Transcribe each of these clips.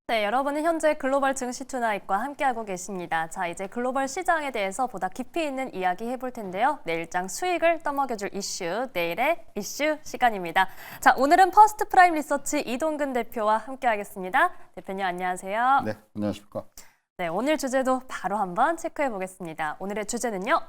네, 여러분은 현재 글로벌 증시 투나잇과 함께하고 계십니다. 자, 이제 글로벌 시장에 대해서 보다 깊이 있는 이야기 해볼 텐데요. 내일장 수익을 떠먹여줄 이슈, 내일의 이슈 시간입니다. 자, 오늘은 퍼스트 프라임 리서치 이동근 대표와 함께하겠습니다. 대표님 안녕하세요. 네, 안녕하십니까. 네, 오늘 주제도 바로 한번 체크해 보겠습니다. 오늘의 주제는요.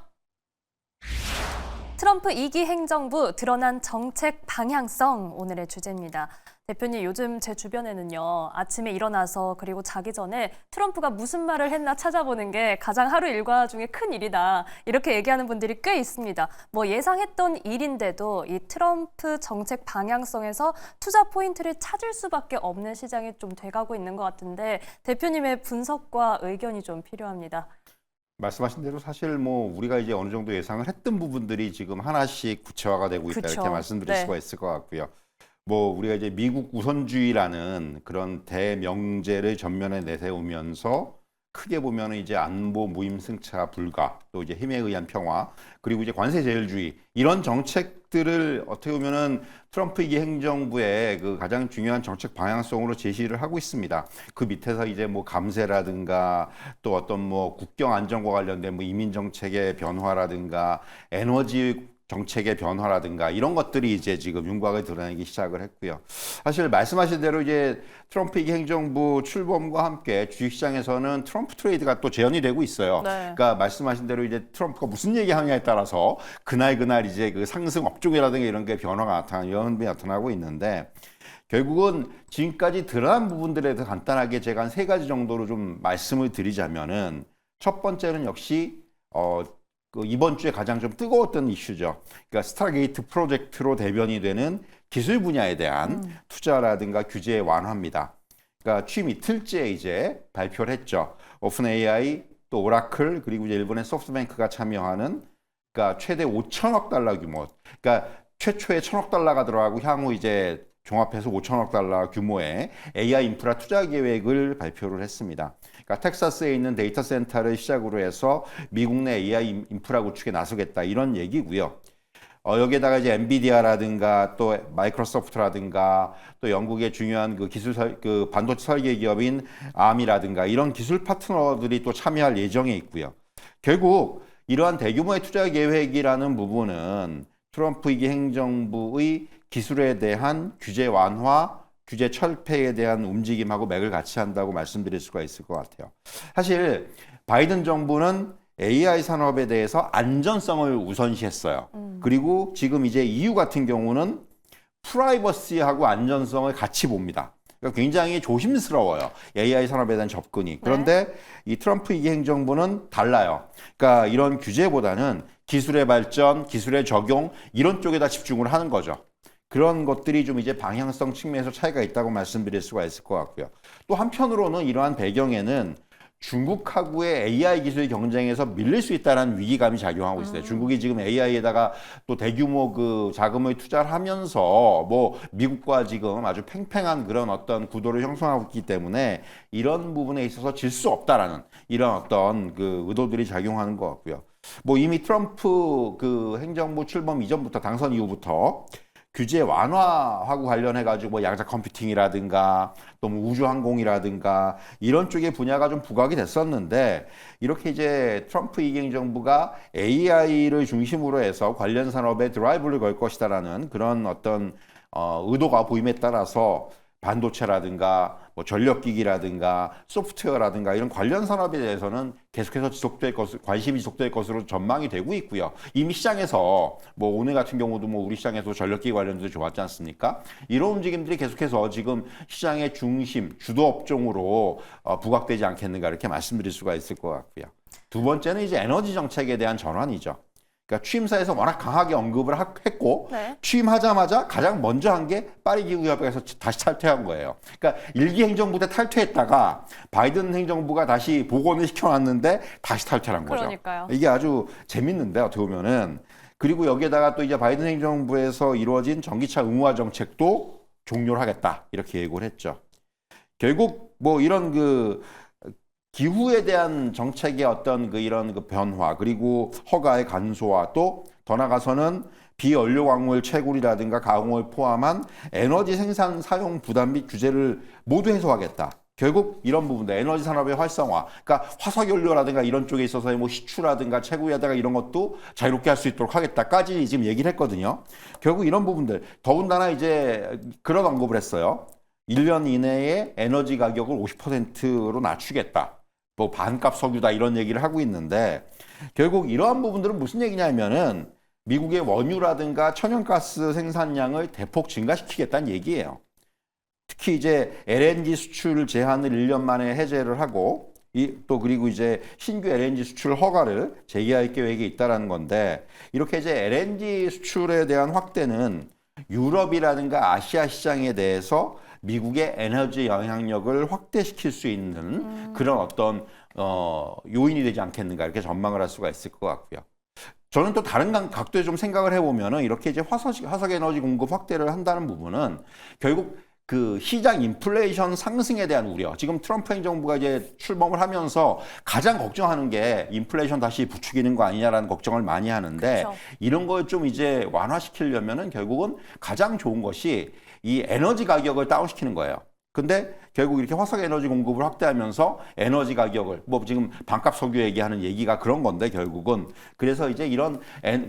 트럼프 2기 행정부 드러난 정책 방향성, 오늘의 주제입니다. 대표님, 요즘 제 주변에는요, 아침에 일어나서 그리고 자기 전에 트럼프가 무슨 말을 했나 찾아보는 게 가장 하루 일과 중에 큰 일이다, 이렇게 얘기하는 분들이 꽤 있습니다. 뭐 예상했던 일인데도 이 트럼프 정책 방향성에서 투자 포인트를 찾을 수밖에 없는 시장이 좀 돼가고 있는 것 같은데 대표님의 분석과 의견이 좀 필요합니다. 말씀하신 대로 사실 뭐 우리가 이제 어느 정도 예상을 했던 부분들이 지금 하나씩 구체화가 되고 있다, 그쵸. 이렇게 말씀드릴 네. 수가 있을 것 같고요. 뭐 우리가 이제 미국 우선주의라는 그런 대명제를 전면에 내세우면서 크게 보면은 이제 안보 무임승차 불가, 또 이제 힘에 의한 평화, 그리고 이제 관세 제일주의, 이런 정책들을 어떻게 보면은 트럼프 2기 행정부의 그 가장 중요한 정책 방향성으로 제시를 하고 있습니다. 그 밑에서 이제 뭐 감세라든가 또 어떤 뭐 국경 안정과 관련된 뭐 이민 정책의 변화라든가 에너지 정책의 변화라든가 이런 것들이 이제 지금 윤곽을 드러내기 시작을 했고요. 사실 말씀하신 대로 이제 트럼프 2기 행정부 출범과 함께 주식시장에서는 트럼프 트레이드가 또 재현이 되고 있어요. 네. 그러니까 말씀하신 대로 이제 트럼프가 무슨 얘기하느냐에 따라서 그날 이제 그 상승 업종이라든가 이런 게 변화가 나타나고 연비 나타나고 있는데, 결국은 지금까지 드러난 부분들에 대해서 간단하게 제가 한 3가지 정도로 좀 말씀을 드리자면은, 첫 번째는 역시 그 이번 주에 가장 좀 뜨거웠던 이슈죠. 그러니까 스타게이트 프로젝트로 대변이 되는 기술 분야에 대한 투자라든가 규제 완화입니다. 그러니까 취임 이틀째 이제 발표를 했죠. 오픈 AI, 또 오라클, 그리고 이제 일본의 소프트뱅크가 참여하는, 그러니까 최대 5천억 달러 규모. 그러니까 최초에 1천억 달러가 들어가고 향후 이제 종합해서 5천억 달러 규모의 AI 인프라 투자 계획을 발표를 했습니다. 그러니까 텍사스에 있는 데이터 센터를 시작으로 해서 미국 내 AI 인프라 구축에 나서겠다, 이런 얘기고요. 여기에다가 이제 엔비디아라든가 또 마이크로소프트라든가 또 영국의 중요한 그 그 반도체 설계 기업인 암이라든가 이런 기술 파트너들이 또 참여할 예정에 있고요. 결국 이러한 대규모의 투자 계획이라는 부분은 트럼프 2기 행정부의 기술에 대한 규제 완화, 규제 철폐에 대한 움직임하고 맥을 같이 한다고 말씀드릴 수가 있을 것 같아요. 사실 바이든 정부는 AI 산업에 대해서 안전성을 우선시했어요. 그리고 지금 이제 EU 같은 경우는 프라이버시하고 안전성을 같이 봅니다. 그러니까 굉장히 조심스러워요, AI 산업에 대한 접근이. 그런데 이 트럼프 2기 행정부는 달라요. 그러니까 이런 규제보다는 기술의 발전, 기술의 적용, 이런 쪽에다 집중을 하는 거죠. 그런 것들이 좀 이제 방향성 측면에서 차이가 있다고 말씀드릴 수가 있을 것 같고요. 또 한편으로는 이러한 배경에는 중국하고의 AI 기술 경쟁에서 밀릴 수 있다는 위기감이 작용하고 있어요. 중국이 지금 AI에다가 또 대규모 그 자금을 투자를 하면서 뭐 미국과 지금 아주 팽팽한 그런 어떤 구도를 형성하고 있기 때문에 이런 부분에 있어서 질 수 없다라는 이런 어떤 그 의도들이 작용하는 것 같고요. 뭐 이미 트럼프 그 행정부 출범 이전부터, 당선 이후부터 규제 완화하고 관련해가지고 뭐 양자 컴퓨팅이라든가 또 뭐 우주항공이라든가 이런 쪽의 분야가 좀 부각이 됐었는데, 이렇게 이제 트럼프 2기 행정부가 AI를 중심으로 해서 관련 산업에 드라이브를 걸 것이다라는 그런 어떤 의도가 보임에 따라서 반도체라든가 뭐 전력기기라든가 소프트웨어라든가 이런 관련 산업에 대해서는 계속해서 관심이 지속될 것으로 전망이 되고 있고요. 이미 시장에서 뭐 오늘 같은 경우도 뭐 우리 시장에서 전력기기 관련도 좋았지 않습니까? 이런 움직임들이 계속해서 지금 시장의 중심, 주도 업종으로 부각되지 않겠는가, 이렇게 말씀드릴 수가 있을 것 같고요. 두 번째는 이제 에너지 정책에 대한 전환이죠. 그러니까 취임사에서 워낙 강하게 언급을 했고, 네. 취임하자마자 가장 먼저 한 게 파리기후협약에서 다시 탈퇴한 거예요. 그러니까 1기 행정부 때 탈퇴했다가 바이든 행정부가 다시 복원을 시켜놨는데 다시 탈퇴한 거죠. 그러니까요. 이게 아주 재밌는데, 어떻게 보면은. 그리고 여기에다가 또 이제 바이든 행정부에서 이루어진 전기차 의무화 정책도 종료를 하겠다, 이렇게 예고를 했죠. 결국 뭐 이런 그 기후에 대한 정책의 어떤 그 이런 그 변화, 그리고 허가의 간소화, 또 더 나아가서는 비연료 광물 채굴이라든가 가공을 포함한 에너지 생산 사용 부담 및 규제를 모두 해소하겠다, 결국 이런 부분들, 에너지 산업의 활성화, 그러니까 화석연료라든가 이런 쪽에 있어서의 뭐 시추라든가 채굴이라든가 이런 것도 자유롭게 할 수 있도록 하겠다까지 지금 얘기를 했거든요. 결국 이런 부분들, 더군다나 이제 그런 언급을 했어요. 1년 이내에 에너지 가격을 50%로 낮추겠다. 뭐 반값 석유다 이런 얘기를 하고 있는데 결국 이러한 부분들은 무슨 얘기냐면은 미국의 원유라든가 천연가스 생산량을 대폭 증가시키겠다는 얘기예요. 특히 이제 LNG 수출 제한을 1년 만에 해제를 하고 또 그리고 이제 신규 LNG 수출 허가를 재개할 계획이 있다라는 건데 이렇게 이제 LNG 수출에 대한 확대는 유럽이라든가 아시아 시장에 대해서 미국의 에너지 영향력을 확대시킬 수 있는 그런 어떤 요인이 되지 않겠는가 이렇게 전망을 할 수가 있을 것 같고요. 저는 또 다른 각도에 좀 생각을 해보면은 이렇게 이제 화석 에너지 공급 확대를 한다는 부분은 결국 그 시장 인플레이션 상승에 대한 우려. 지금 트럼프 행정부가 이제 출범을 하면서 가장 걱정하는 게 인플레이션 다시 부추기는 거 아니냐라는 걱정을 많이 하는데 그렇죠. 이런 걸 좀 이제 완화시키려면은 결국은 가장 좋은 것이 이 에너지 가격을 다운시키는 거예요. 근데 결국 이렇게 화석 에너지 공급을 확대하면서 에너지 가격을 뭐 지금 반값 석유 얘기하는 얘기가 그런 건데 결국은 그래서 이제 이런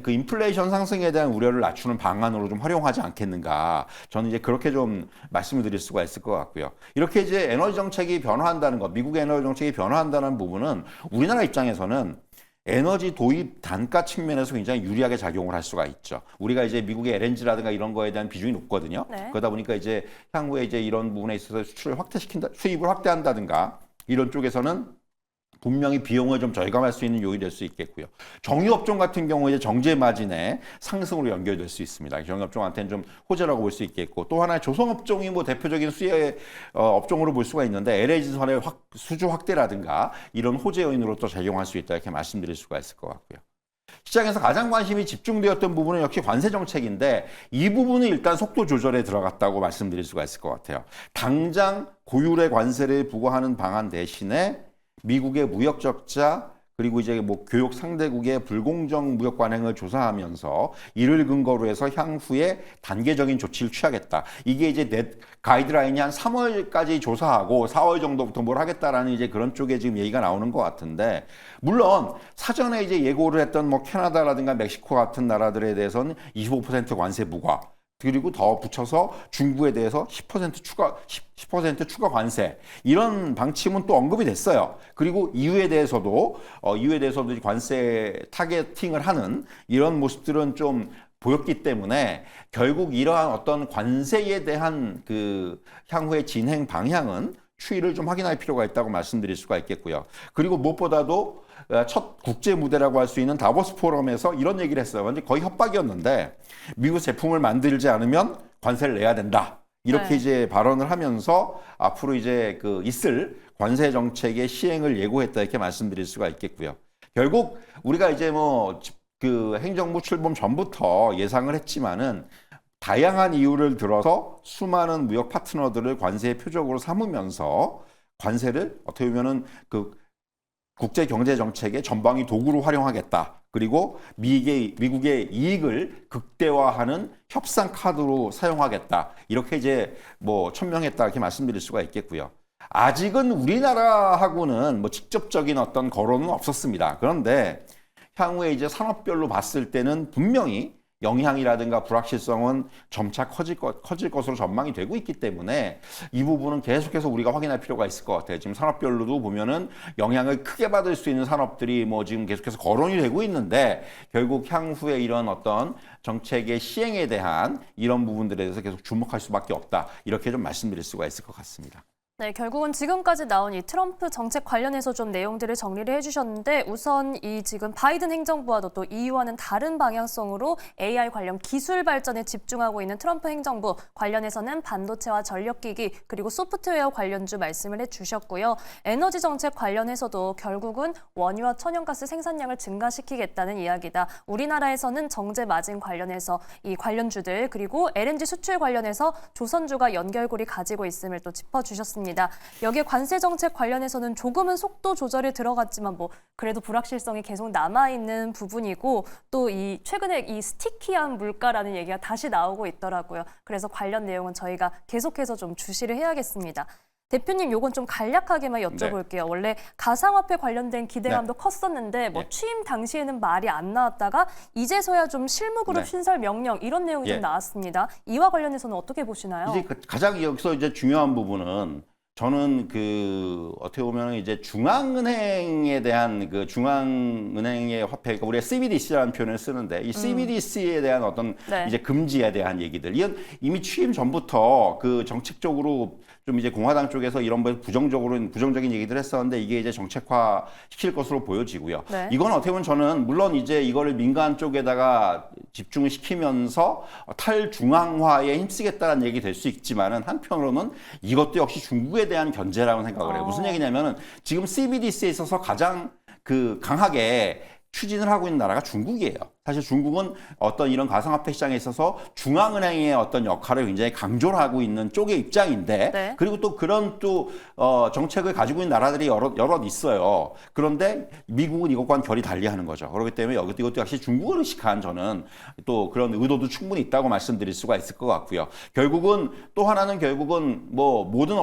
그 인플레이션 상승에 대한 우려를 낮추는 방안으로 좀 활용하지 않겠는가 저는 이제 그렇게 좀 말씀을 드릴 수가 있을 것 같고요. 이렇게 이제 에너지 정책이 변화한다는 것, 미국의 에너지 정책이 변화한다는 부분은 우리나라 입장에서는 에너지 도입 단가 측면에서 굉장히 유리하게 작용을 할 수가 있죠. 우리가 이제 미국의 LNG라든가 이런 거에 대한 비중이 높거든요. 네. 그러다 보니까 이제 향후에 이제 이런 부분에 있어서 수출을 확대시킨다, 수입을 확대한다든가 이런 쪽에서는 분명히 비용을 좀 절감할 수 있는 요인이 될 수 있겠고요. 정유업종 같은 경우에 이제 정제 마진의 상승으로 연결될 수 있습니다. 정유업종한테는 좀 호재라고 볼 수 있겠고 또 하나의 조선업종이 뭐 대표적인 수혜 업종으로 볼 수가 있는데 LNG선의 수주 확대라든가 이런 호재 요인으로 또 작용할 수 있다 이렇게 말씀드릴 수가 있을 것 같고요. 시장에서 가장 관심이 집중되었던 부분은 역시 관세 정책인데 이 부분은 일단 속도 조절에 들어갔다고 말씀드릴 수가 있을 것 같아요. 당장 고율의 관세를 부과하는 방안 대신에 미국의 무역 적자 그리고 이제 뭐 교역 상대국의 불공정 무역 관행을 조사하면서 이를 근거로 해서 향후에 단계적인 조치를 취하겠다. 이게 이제 가이드라인이 한 3월까지 조사하고 4월 정도부터 뭘 하겠다라는 이제 그런 쪽에 지금 얘기가 나오는 것 같은데 물론 사전에 이제 예고를 했던 뭐 캐나다라든가 멕시코 같은 나라들에 대해서는 25% 관세 부과 그리고 더 붙여서 중국에 대해서 10% 추가 관세 이런 방침은 또 언급이 됐어요. 그리고 EU에 대해서도 관세 타겟팅을 하는 이런 모습들은 좀 보였기 때문에 결국 이러한 어떤 관세에 대한 그 향후의 진행 방향은 추이를 좀 확인할 필요가 있다고 말씀드릴 수가 있겠고요. 그리고 무엇보다도 첫 국제 무대라고 할 수 있는 다보스 포럼에서 이런 얘기를 했어요. 완전 거의 협박이었는데 미국 제품을 만들지 않으면 관세를 내야 된다. 이렇게 네. 이제 발언을 하면서 앞으로 이제 그 있을 관세 정책의 시행을 예고했다 이렇게 말씀드릴 수가 있겠고요. 결국 우리가 이제 뭐 그 행정부 출범 전부터 예상을 했지만은 다양한 이유를 들어서 수많은 무역 파트너들을 관세의 표적으로 삼으면서 관세를 어떻게 보면은 그 국제 경제 정책의 전방위 도구로 활용하겠다. 그리고 미국의 이익을 극대화하는 협상 카드로 사용하겠다. 이렇게 이제 뭐 천명했다 이렇게 말씀드릴 수가 있겠고요. 아직은 우리나라하고는 뭐 직접적인 어떤 거론은 없었습니다. 그런데 향후에 이제 산업별로 봤을 때는 분명히 영향이라든가 불확실성은 점차 커질 것으로 전망이 되고 있기 때문에 이 부분은 계속해서 우리가 확인할 필요가 있을 것 같아요. 지금 산업별로도 보면은 영향을 크게 받을 수 있는 산업들이 뭐 지금 계속해서 거론이 되고 있는데 결국 향후에 이런 어떤 정책의 시행에 대한 이런 부분들에 대해서 계속 주목할 수밖에 없다. 이렇게 좀 말씀드릴 수가 있을 것 같습니다. 네, 결국은 지금까지 나온 이 트럼프 정책 관련해서 좀 내용들을 정리를 해주셨는데 우선 이 지금 바이든 행정부와도 또 EU와는 다른 방향성으로 AI 관련 기술 발전에 집중하고 있는 트럼프 행정부 관련해서는 반도체와 전력기기 그리고 소프트웨어 관련주 말씀을 해주셨고요. 에너지 정책 관련해서도 결국은 원유와 천연가스 생산량을 증가시키겠다는 이야기다. 우리나라에서는 정제 마진 관련해서 이 관련주들 그리고 LNG 수출 관련해서 조선주가 연결고리 가지고 있음을 또 짚어주셨습니다. 여기에 관세 정책 관련해서는 조금은 속도 조절이 들어갔지만 뭐 그래도 불확실성이 계속 남아있는 부분이고 또 이 최근에 이 스티키한 물가라는 얘기가 다시 나오고 있더라고요. 그래서 관련 내용은 저희가 계속해서 좀 주시를 해야겠습니다. 대표님, 요건 좀 간략하게만 여쭤볼게요. 원래 가상화폐 관련된 기대감도 컸었는데 뭐 취임 당시에는 말이 안 나왔다가 이제서야 좀 실무그룹 신설 명령 이런 내용이 좀 나왔습니다. 이와 관련해서는 어떻게 보시나요? 이제 가장 여기서 이제 중요한 부분은 저는 그 어떻게 보면 이제 중앙은행에 대한 그 중앙은행의 화폐, 그러니까 우리가 CBDC라는 표현을 쓰는데 이 CBDC에 대한 어떤 이제 금지에 대한 얘기들, 이건 이미 취임 전부터 그 정책적으로 좀 이제 공화당 쪽에서 이런 부정적인 얘기들을 했었는데 이게 이제 정책화 시킬 것으로 보여지고요. 이건 어떻게 보면 저는 물론 이제 이거를 민간 쪽에다가 집중을 시키면서 탈중앙화에 힘쓰겠다는 얘기 될 수 있지만은 한편으로는 이것도 역시 중국에 대한 견제라고 생각을 해요. 무슨 얘기냐면은 지금 CBDC에 있어서 가장 그 강하게 추진을 하고 있는 나라가 중국이에요. 사실 중국은 어떤 이런 가상화폐 시장에 있어서 중앙은행의 어떤 역할을 굉장히 강조를 하고 있는 쪽의 입장인데 그리고 또 그런 정책을 가지고 있는 나라들이 여럿 있어요. 그런데 미국은 이것과는 결이 달리하는 거죠. 그렇기 때문에 이것도 역시 중국을 의식한 저는 또 그런 의도도 충분히 있다고 말씀드릴 수가 있을 것 같고요. 또 하나는 뭐 모든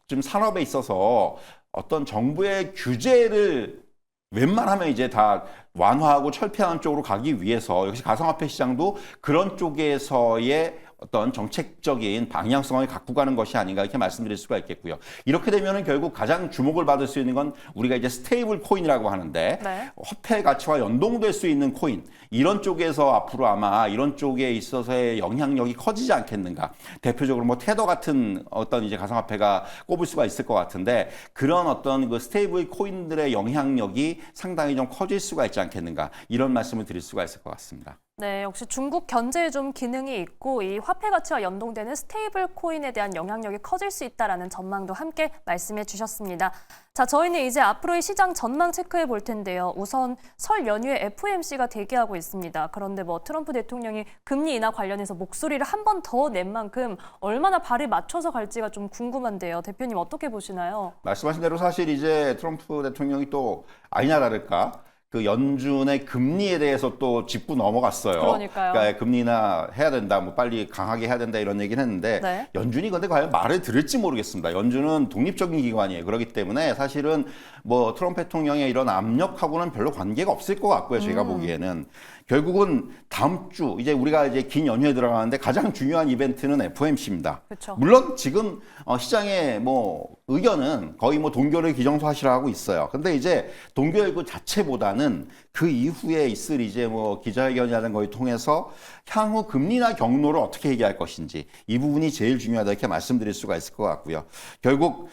지금 산업에 있어서 어떤 정부의 규제를 웬만하면 이제 다 완화하고 철폐하는 쪽으로 가기 위해서 역시 가상화폐 시장도 그런 쪽에서의 어떤 정책적인 방향성을 갖고 가는 것이 아닌가 이렇게 말씀드릴 수가 있겠고요. 이렇게 되면은 결국 가장 주목을 받을 수 있는 건 우리가 이제 스테이블 코인이라고 하는데 화폐 가치와 연동될 수 있는 코인, 이런 쪽에서 앞으로 아마 이런 쪽에 있어서의 영향력이 커지지 않겠는가. 대표적으로 뭐 테더 같은 어떤 이제 가상화폐가 꼽을 수가 있을 것 같은데 그런 어떤 그 스테이블 코인들의 영향력이 상당히 좀 커질 수가 있지 않겠는가. 이런 말씀을 드릴 수가 있을 것 같습니다. 네, 역시 중국 견제에 좀 기능이 있고 이 화폐 가치와 연동되는 스테이블 코인에 대한 영향력이 커질 수 있다라는 전망도 함께 말씀해 주셨습니다. 자, 저희는 이제 앞으로의 시장 전망 체크해 볼 텐데요. 우선 설 연휴에 FOMC가 대기하고 있습니다. 그런데 뭐 트럼프 대통령이 금리 인하 관련해서 목소리를 한 번 더 낸 만큼 얼마나 발을 맞춰서 갈지가 좀 궁금한데요. 대표님 어떻게 보시나요? 말씀하신 대로 사실 이제 트럼프 대통령이 또 아니나 다를까 그 연준의 금리에 대해서 또 짚고 넘어갔어요. 그러니까요. 그러니까 금리 인하 해야 된다, 뭐 빨리 강하게 해야 된다 이런 얘기는 했는데 연준이 근데 과연 말을 들을지 모르겠습니다. 연준은 독립적인 기관이에요. 그렇기 때문에 사실은 뭐 트럼프 대통령의 이런 압력하고는 별로 관계가 없을 것 같고요. 제가 보기에는 결국은 다음 주 이제 우리가 이제 긴 연휴에 들어가는데 가장 중요한 이벤트는 FOMC입니다. 그쵸. 물론 지금 시장의 뭐 의견은 거의 뭐 동결을 기정사실화하고 있어요. 근데 이제 동결 그 자체보다는 그 이후에 있을 이제 뭐 기자회견이라는 걸 통해서 향후 금리나 경로를 어떻게 얘기할 것인지 이 부분이 제일 중요하다 이렇게 말씀드릴 수가 있을 것 같고요. 결국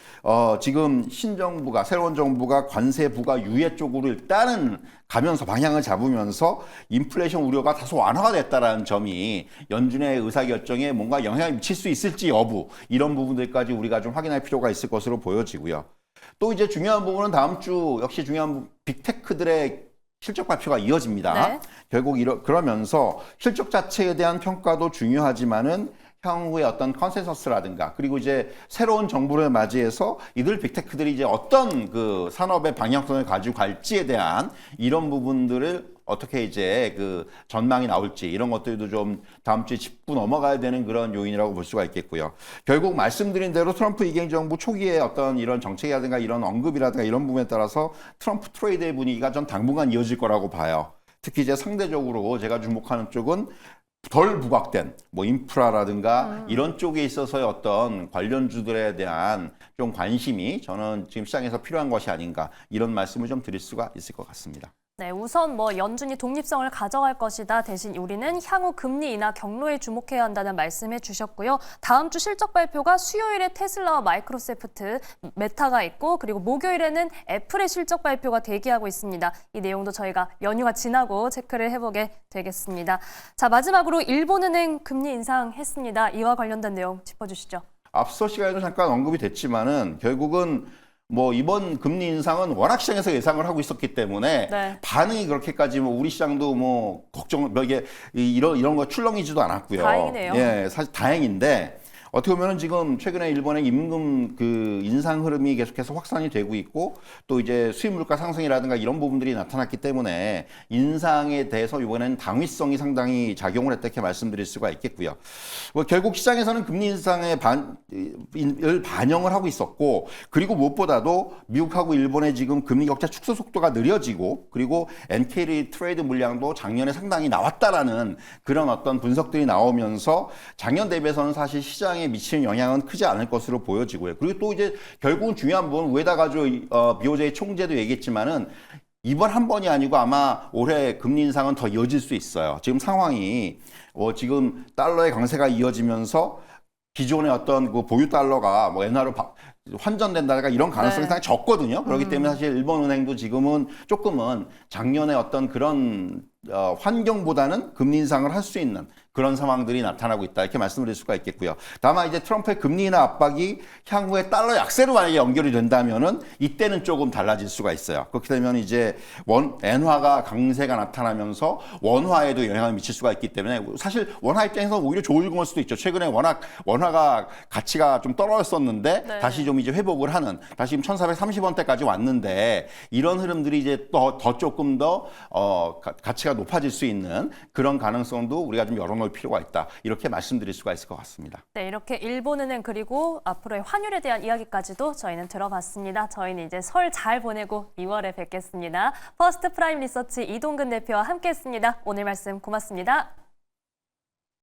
지금 신정부가 새로운 정부가 관세 부과 유예 쪽으로 일단은 가면서 방향을 잡으면서 인플레이션 우려가 다소 완화가 됐다라는 점이 연준의 의사결정에 뭔가 영향을 미칠 수 있을지 여부 이런 부분들까지 우리가 좀 확인할 필요가 있을 것으로 보여지고요. 또 이제 중요한 부분은 다음 주 역시 중요한 빅테크들의 실적 발표가 이어집니다. 결국 그러면서 실적 자체에 대한 평가도 중요하지만은 향후의 어떤 컨센서스라든가 그리고 이제 새로운 정부를 맞이해서 이들 빅테크들이 이제 어떤 그 산업의 방향성을 가지고 갈지에 대한 이런 부분들을 어떻게 이제 그 전망이 나올지 이런 것들도 좀 다음 주에 짚고 넘어가야 되는 그런 요인이라고 볼 수가 있겠고요. 결국 말씀드린 대로 트럼프 이행 정부 초기에 어떤 이런 정책이라든가 이런 언급이라든가 이런 부분에 따라서 트럼프 트레이드의 분위기가 전 당분간 이어질 거라고 봐요. 특히 이제 상대적으로 제가 주목하는 쪽은 덜 부각된 뭐 인프라라든가 이런 쪽에 있어서의 어떤 관련주들에 대한 좀 관심이 저는 지금 시장에서 필요한 것이 아닌가 이런 말씀을 좀 드릴 수가 있을 것 같습니다. 네, 우선 뭐 연준이 독립성을 가져갈 것이다. 대신 우리는 향후 금리 인하 경로에 주목해야 한다는 말씀해 주셨고요. 다음 주 실적 발표가 수요일에 테슬라와 마이크로소프트, 메타가 있고 그리고 목요일에는 애플의 실적 발표가 대기하고 있습니다. 이 내용도 저희가 연휴가 지나고 체크를 해보게 되겠습니다. 자, 마지막으로 일본은행 금리 인상했습니다. 이와 관련된 내용 짚어주시죠. 앞서 시간에도 잠깐 언급이 됐지만은 결국은 뭐 이번 금리 인상은 워낙 시장에서 예상을 하고 있었기 때문에 반응이 그렇게까지 뭐 우리 시장도 뭐 걱정 이게 이런 거 출렁이지도 않았고요. 다행이네요. 예, 사실 다행인데 어떻게 보면은 지금 최근에 일본의 임금 그 인상 흐름이 계속해서 확산이 되고 있고 또 이제 수입 물가 상승이라든가 이런 부분들이 나타났기 때문에 인상에 대해서 이번에는 당위성이 상당히 작용을 했다 이렇게 말씀드릴 수가 있겠고요. 뭐 결국 시장에서는 금리 인상의 반영을 하고 있었고 그리고 무엇보다도 미국하고 일본의 지금 금리 격차 축소 속도가 느려지고 그리고 NK의 트레이드 물량도 작년에 상당히 나왔다라는 그런 어떤 분석들이 나오면서 작년 대비해서는 사실 시장에 미치는 영향은 크지 않을 것으로 보여지고요. 그리고 또 이제 결국은 중요한 부분 우에다 가지고 BOJ 총재도 얘기했지만은 이번 한 번이 아니고 아마 올해 금리 인상은 더 이어질 수 있어요. 지금 상황이 지금 달러의 강세가 이어지면서 기존의 어떤 그 보유 달러가 뭐 엔화로 환전된다든가 이런 가능성이 네. 상당히 적거든요. 그렇기 때문에 사실 일본은행도 지금은 조금은 작년에 어떤 그런 환경보다는 금리 인상을 할 수 있는 그런 상황들이 나타나고 있다 이렇게 말씀드릴 수가 있겠고요. 다만 이제 트럼프의 금리 인하 압박이 향후에 달러 약세로 만약에 연결이 된다면은 이때는 조금 달라질 수가 있어요. 그렇게 되면 이제 엔화가 강세가 나타나면서 원화에도 영향을 미칠 수가 있기 때문에 사실 원화 입장에서 오히려 좋을 걸 수도 있죠. 최근에 워낙 원화가 가치가 좀 떨어졌었는데 네. 다시 좀 이제 회복을 하는 다시 지금 1,430원대까지 왔는데 이런 흐름들이 이제 더 조금 더 가치가 높아질 수 있는 그런 가능성도 우리가 좀 열어놓을 필요가 있다. 이렇게 말씀드릴 수가 있을 것 같습니다. 네, 이렇게 일본은행 그리고 앞으로의 환율에 대한 이야기까지도 저희는 들어봤습니다. 저희는 이제 설 잘 보내고 2월에 뵙겠습니다. 퍼스트 프라임 리서치 이동근 대표와 함께했습니다. 오늘 말씀 고맙습니다.